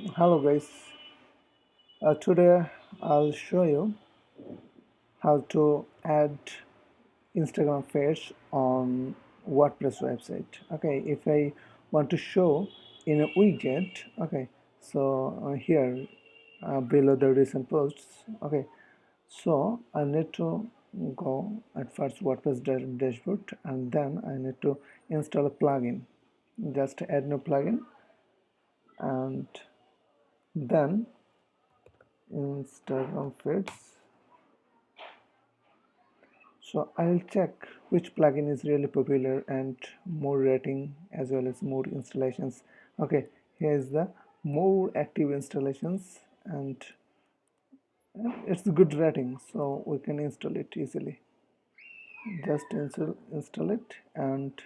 Hello guys, today I'll show you how to add Instagram feeds on WordPress website. Okay, if I want to show in a widget, okay, so here below the recent posts, okay, so I need to go at first WordPress dashboard, and then I need to install a plugin. Just add new plugin, and then Instagram feeds. So I'll check which plugin is really popular and more rating as well as more installations. Okay, here's the more active installations, and it's a good rating, so we can install it easily. Just install it and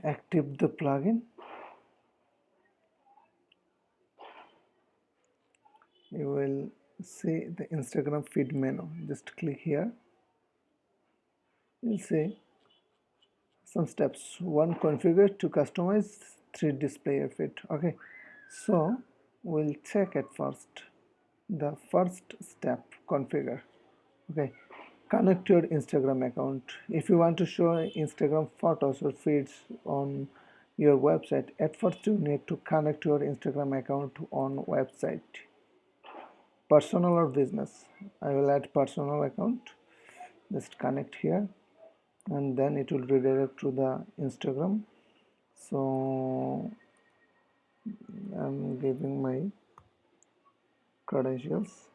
active the plugin. You will see the Instagram feed menu. Just click here. You'll see some steps. One, configure to customize 3 display feed. Okay, so we'll check at first the first step, configure. Okay, connect your Instagram account. If you want to show Instagram photos or feeds on your website, at first you need to connect your Instagram account on website. Personal or business, I will add personal account. Just connect here, and then it will redirect to the Instagram. So I'm giving my credentials.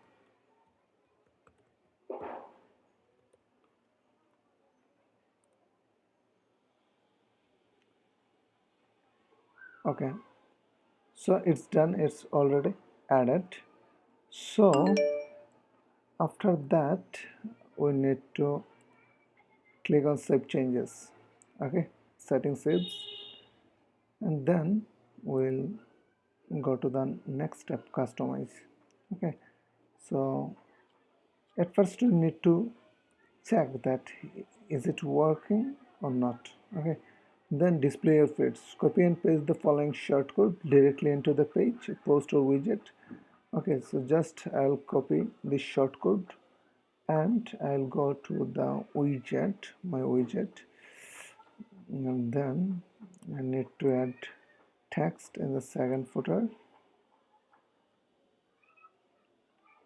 Okay, so it's done, it's already added. So after that we need to click on save changes. Okay, setting saves, and then we'll go to the next step, customize. Okay, so at first you need to check that is it working or not. Okay, then display your feeds. Copy and paste the following shortcode directly into the page, post or widget. Okay, so just I'll copy this shortcode and I'll go to the widget, my widget, and then I need to add text in the second footer.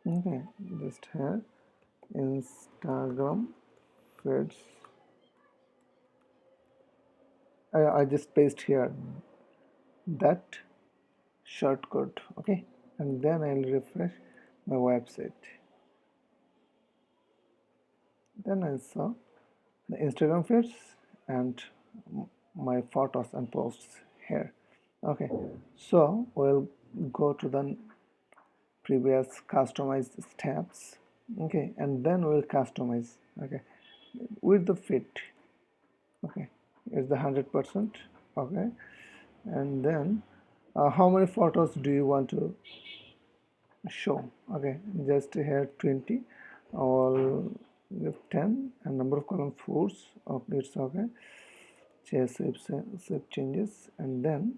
Okay, just here Instagram feeds. I just paste here that shortcode. Okay, and then I'll refresh my website. Then I saw the Instagram feeds and my photos and posts here. Okay, so we'll go to the previous customized steps. Okay, and then we'll customize. Okay, with the fit. Okay, it's the 100%. Okay, and then how many photos do you want to show? Okay, just here 20, all 10, and number of column 4s. Okay, it's okay. Save changes, and then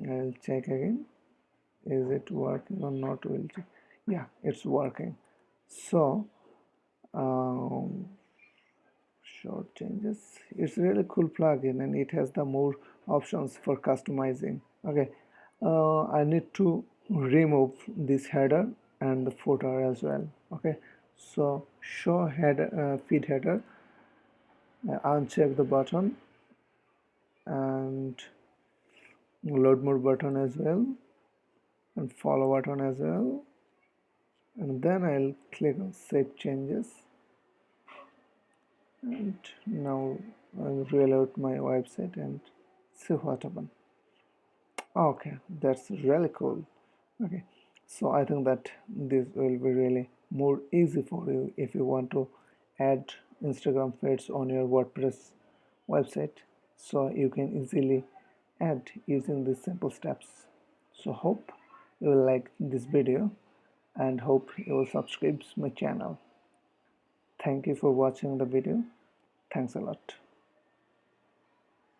I'll check again, is it working or not. We'll check. Yeah, it's working. So um, short changes, it's a really cool plugin and it has the more options for customizing. Okay, I need to remove this header and the footer as well. Okay, so show header, feed header, uncheck the button, and load more button as well, and follow button as well, and then I'll click on save changes, and now I'll reload my website and see what happened. Okay, that's really cool. Okay, so I think that this will be really more easy for you if you want to add Instagram feeds on your WordPress website, so you can easily add using these simple steps. So hope you will like this video and hope you will subscribe my channel. Thank you for watching the video. Thanks a lot.